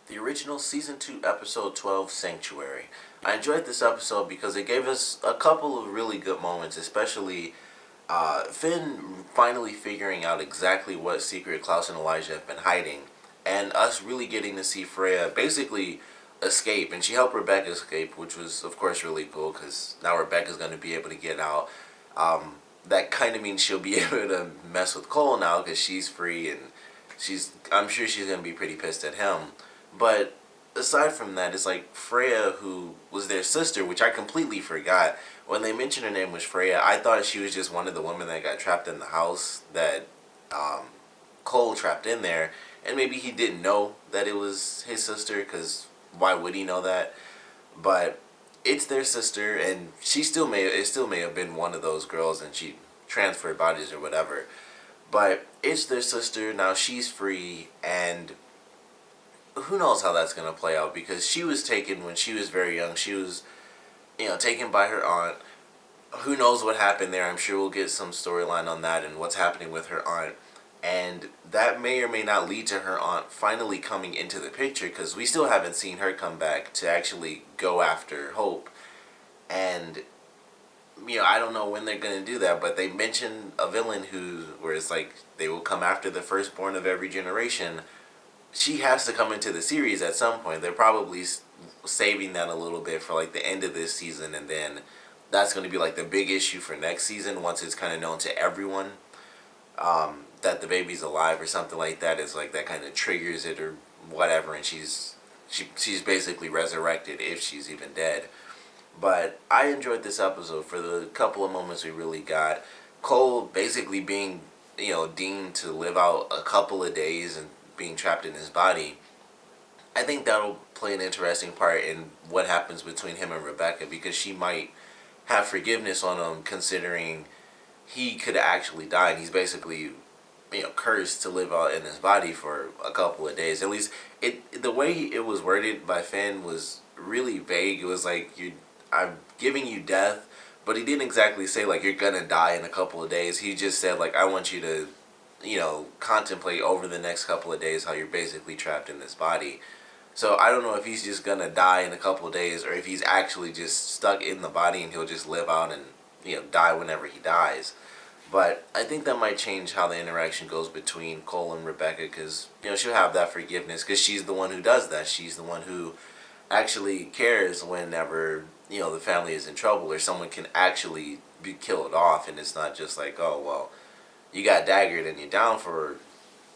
the original Season 2, Episode 12, Sanctuary. I enjoyed this episode because it gave us a couple of really good moments, especially Finn finally figuring out exactly what secret Klaus and Elijah have been hiding, and us really getting to see Freya basically escape, and she helped Rebekah escape, which was of course really cool because now Rebekah's going to be able to get out. That kind of means she'll be able to mess with Cole now because she's free, and I'm sure she's going to be pretty pissed at him. But aside from that, it's like Freya, who was their sister, which I completely forgot. When they mentioned her name was Freya, I thought she was just one of the women that got trapped in the house that um, Cole trapped in there. And maybe he didn't know that it was his sister, because why would he know that? But it's their sister, and it still may have been one of those girls, and she transferred bodies or whatever. But it's their sister, now she's free, and who knows how that's going to play out, because she was taken when she was very young. She was, taken by her aunt. Who knows what happened there? I'm sure we'll get some storyline on that and what's happening with her aunt. And that may or may not lead to her aunt finally coming into the picture, because we still haven't seen her come back to actually go after Hope. And, I don't know when they're going to do that, but they mentioned a villain where it's like they will come after the firstborn of every generation. She has to come into the series at some point. They're probably saving that a little bit for like the end of this season, and then that's going to be like the big issue for next season once it's kind of known to everyone that the baby's alive or something like that. Is like that kind of triggers it or whatever, and she's basically resurrected if she's even dead. But I enjoyed this episode for the couple of moments we really got. Cole basically being deemed to live out a couple of days and being trapped in his body. I think that'll play an interesting part in what happens between him and Rebekah, because she might have forgiveness on him, considering he could actually die, and he's basically cursed to live out in his body for a couple of days. At least the way it was worded by Finn was really vague. It was like, I'm giving you death, but he didn't exactly say like you're gonna die in a couple of days. He just said like, I want you to contemplate over the next couple of days how you're basically trapped in this body. So I don't know if he's just gonna die in a couple of days, or if he's actually just stuck in the body and he'll just live out and die whenever he dies. But I think that might change how the interaction goes between Cole and Rebekah, because she'll have that forgiveness, because she's the one who does that. She's the one who actually cares whenever the family is in trouble, or someone can actually be killed off, and it's not just like, oh well, you got daggered and you're down for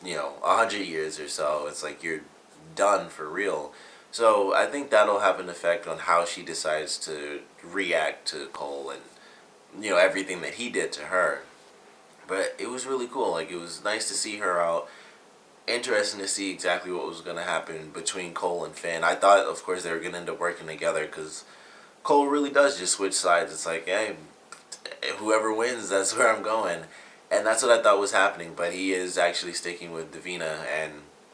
100 years or so. It's like you're done for real. So I think that'll have an effect on how she decides to react to Cole and everything that he did to her. But it was really cool. Like, it was nice to see her out. Interesting to see exactly what was going to happen between Cole and Finn. I thought, of course, they were going to end up working together, because Cole really does just switch sides. It's like, hey, whoever wins, that's where I'm going. And that's what I thought was happening, but he is actually sticking with Davina, and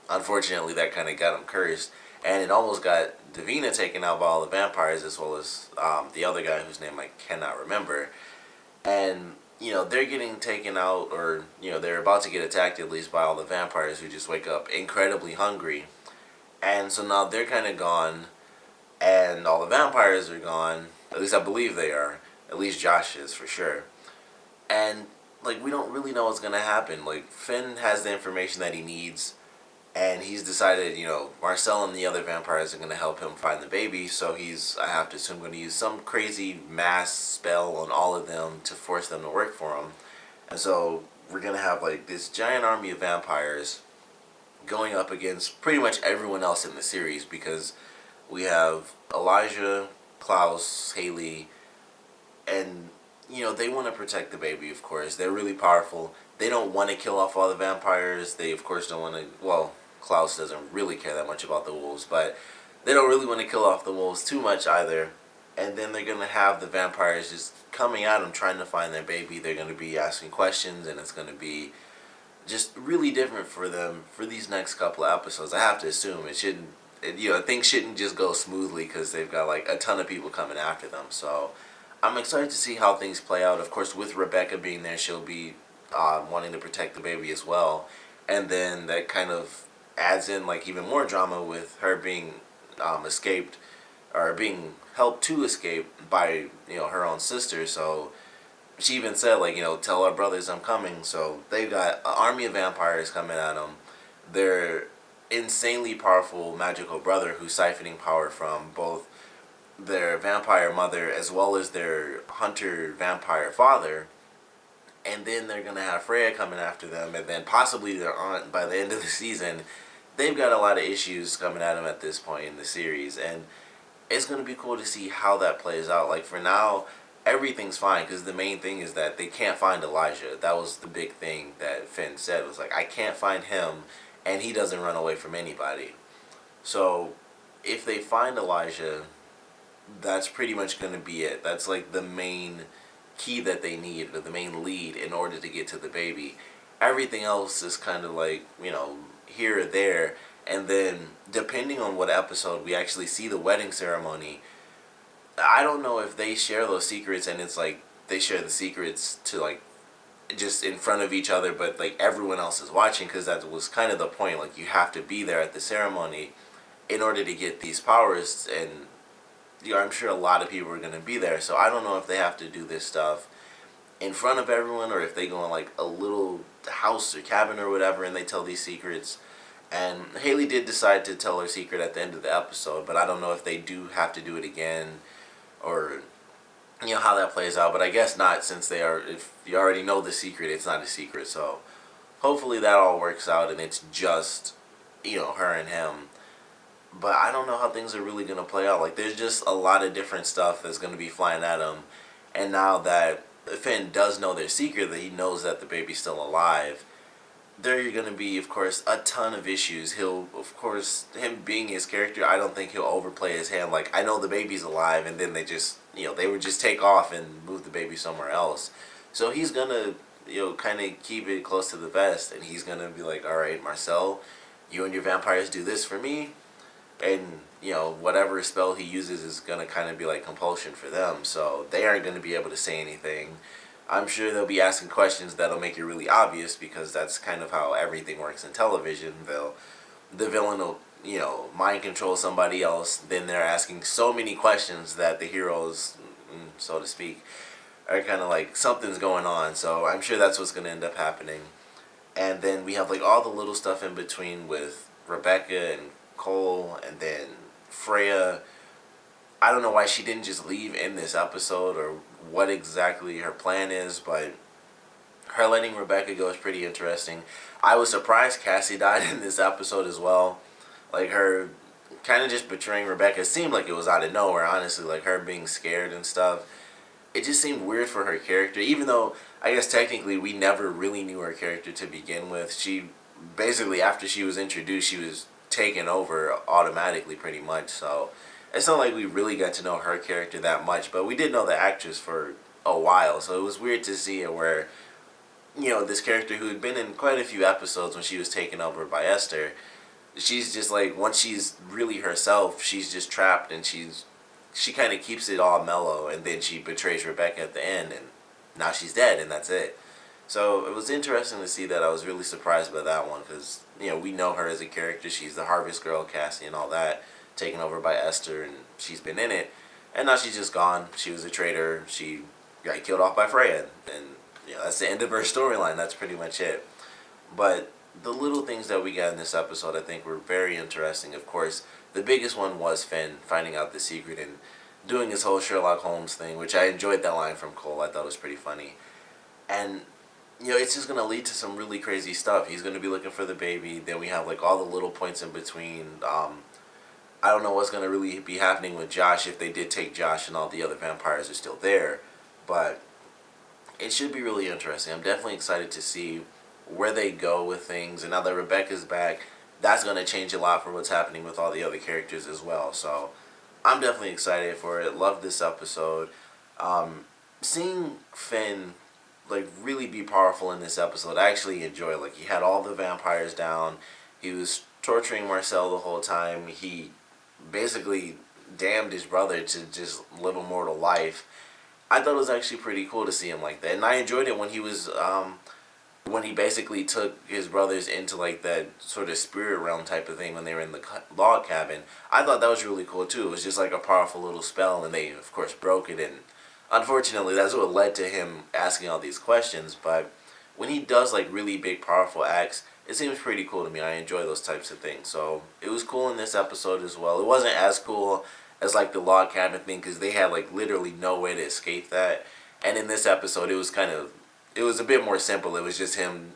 unfortunately that kind of got him cursed. And it almost got Davina taken out by all the vampires, as well as the other guy whose name I cannot remember. And, they're getting taken out, or, they're about to get attacked at least by all the vampires, who just wake up incredibly hungry. And so now they're kind of gone, and all the vampires are gone. At least I believe they are. At least Josh is, for sure. And like, we don't really know what's gonna happen. Like, Finn has the information that he needs, and he's decided, Marcel and the other vampires are gonna help him find the baby. So I have to assume, gonna use some crazy mass spell on all of them to force them to work for him. And so we're gonna have like this giant army of vampires going up against pretty much everyone else in the series, because we have Elijah, Klaus, Hayley, and they want to protect the baby, of course. They're really powerful. They don't want to kill off all the vampires. They, of course, don't want to... Well, Klaus doesn't really care that much about the wolves, but they don't really want to kill off the wolves too much either. And then they're going to have the vampires just coming at them, trying to find their baby. They're going to be asking questions, and it's going to be just really different for them for these next couple of episodes. I have to assume it shouldn't... things shouldn't just go smoothly, because they've got like a ton of people coming after them. So I'm excited to see how things play out. Of course, with Rebekah being there, she'll be wanting to protect the baby as well. And then that kind of adds in like even more drama with her being escaped or being helped to escape by her own sister. So she even said like tell our brothers I'm coming. So they've got an army of vampires coming at them. Their insanely powerful magical brother who's siphoning power from both their vampire mother as well as their hunter vampire father. And then they're gonna have Freya coming after them, and then possibly their aunt by the end of the season. They've got a lot of issues coming at them at this point in the series, and it's gonna be cool to see how that plays out. Like for now, everything's fine because the main thing is that they can't find Elijah. That was the big thing that Finn said, was like, I can't find him, and he doesn't run away from anybody. So if they find Elijah, that's pretty much gonna be it. That's like the main key that they need, or the main lead in order to get to the baby. Everything else is kind of like, here or there. And then depending on what episode we actually see the wedding ceremony, I don't know if they share those secrets and it's like they share the secrets to like just in front of each other, but like everyone else is watching, because that was kind of the point. Like you have to be there at the ceremony in order to get these powers, and I'm sure a lot of people are going to be there. So I don't know if they have to do this stuff in front of everyone, or if they go in like a little house or cabin or whatever and they tell these secrets. And Hayley did decide to tell her secret at the end of the episode, but I don't know if they do have to do it again, or how that plays out. But I guess not, since if you already know the secret, it's not a secret. So hopefully that all works out and it's just her and him. But I don't know how things are really going to play out. Like, there's just a lot of different stuff that's going to be flying at him. And now that Finn does know their secret, that he knows that the baby's still alive, there are going to be, of course, a ton of issues. He'll, of course, him being his character, I don't think he'll overplay his hand. Like, I know the baby's alive, and then they just, they would just take off and move the baby somewhere else. So he's going to, kind of keep it close to the vest. And he's going to be like, all right, Marcel, you and your vampires do this for me. And whatever spell he uses is going to kind of be like compulsion for them, so they aren't going to be able to say anything. I'm sure they'll be asking questions that'll make it really obvious, because that's kind of how everything works in television. The villain will mind control somebody else, then they're asking so many questions that the heroes, so to speak, are kind of like something's going on. So I'm sure that's what's going to end up happening. And then we have like all the little stuff in between with Rebekah and Cole, and then Freya. I don't know why she didn't just leave in this episode, or what exactly her plan is, but her letting Rebekah go is pretty interesting. I was surprised Cassie died in this episode as well. Like, her kind of just betraying Rebekah seemed like it was out of nowhere, honestly. Like, her being scared and stuff, it just seemed weird for her character, even though I guess technically we never really knew her character to begin with. She basically, after she was introduced, she was taken over automatically pretty much. So it's not like we really got to know her character that much, but we did know the actress for a while. So it was weird to see it where this character who had been in quite a few episodes when she was taken over by Esther, she's just like, once she's really herself, she's just trapped, and she kind of keeps it all mellow, and then she betrays Rebekah at the end, and now she's dead, and that's it. So it was interesting to see that. I was really surprised by that one, because we know her as a character. She's the Harvest Girl, Cassie, and all that, taken over by Esther, and she's been in it. And now she's just gone. She was a traitor. She got killed off by Freya, and that's the end of her storyline. That's pretty much it. But the little things that we got in this episode, I think, were very interesting. Of course, the biggest one was Finn finding out the secret and doing his whole Sherlock Holmes thing, which I enjoyed that line from Cole. I thought it was pretty funny. And it's just going to lead to some really crazy stuff. He's going to be looking for the baby. Then we have, like, all the little points in between. I don't know what's going to really be happening with Josh, if they did take Josh and all the other vampires are still there. But it should be really interesting. I'm definitely excited to see where they go with things. And now that Rebekah's back, that's going to change a lot for what's happening with all the other characters as well. So I'm definitely excited for it. Love this episode. Seeing Finn really be powerful in this episode, I actually enjoy. Like, he had all the vampires down. He was torturing Marcel the whole time. He basically damned his brother to just live a mortal life. I thought it was actually pretty cool to see him like that. And I enjoyed it when he was when he basically took his brothers into like that sort of spirit realm type of thing when they were in the log cabin. I thought that was really cool too. It was just like a powerful little spell, and they of course broke it, and unfortunately that's what led to him asking all these questions. But when he does like really big powerful acts, it seems pretty cool to me. I enjoy those types of things. So it was cool in this episode as well. It wasn't as cool as like the log cabin thing because they had like literally no way to escape that. And in this episode, it was a bit more simple. It was just him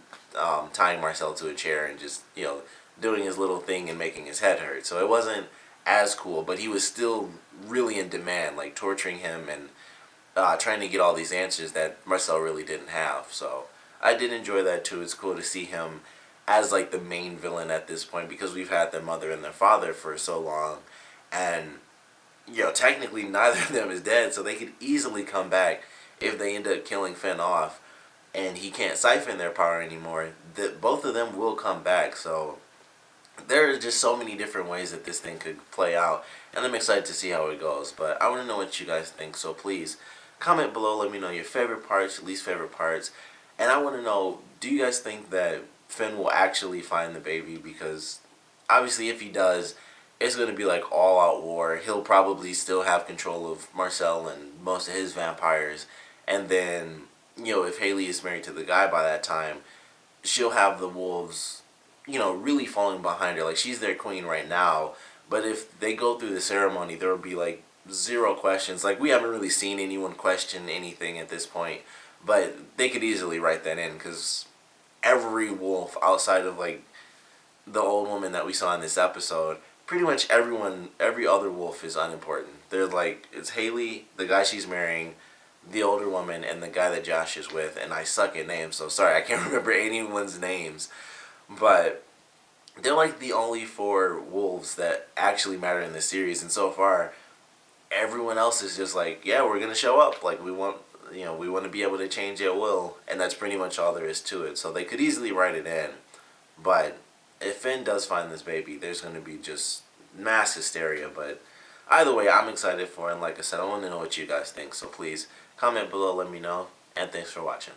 tying Marcel to a chair and just, doing his little thing and making his head hurt. So it wasn't as cool, but he was still really in demand, like torturing him and trying to get all these answers that Marcel really didn't have. So I did enjoy that too. It's cool to see him as like the main villain at this point because we've had their mother and their father for so long, and technically neither of them is dead, so they could easily come back if they end up killing Finn off and he can't siphon their power anymore. Both of them will come back. So there are just so many different ways that this thing could play out, and I'm excited to see how it goes. But I want to know what you guys think, so please comment below. Let me know your favorite parts, your least favorite parts, and I want to know, do you guys think that Finn will actually find the baby? Because obviously if he does, it's going to be like all out war. He'll probably still have control of Marcel and most of his vampires, and then if Hayley is married to the guy by that time, she'll have the wolves really falling behind her. Like, she's their queen right now, but if they go through the ceremony, there will be like zero questions. Like, we haven't really seen anyone question anything at this point, but they could easily write that in because every wolf outside of like the old woman that we saw in this episode, pretty much every other wolf is unimportant. They're like, it's Hayley, the guy she's marrying, the older woman, and the guy that Josh is with. And I suck at names, so sorry, I can't remember anyone's names. But they're like the only 4 wolves that actually matter in this series. And so far, everyone else is just like, yeah, we're gonna show up. Like, we want to be able to change at will, and that's pretty much all there is to it. So they could easily write it in. But if Finn does find this baby, there's gonna be just mass hysteria. But either way, I'm excited for it. And like I said, I want to know what you guys think. So please comment below, let me know. And thanks for watching.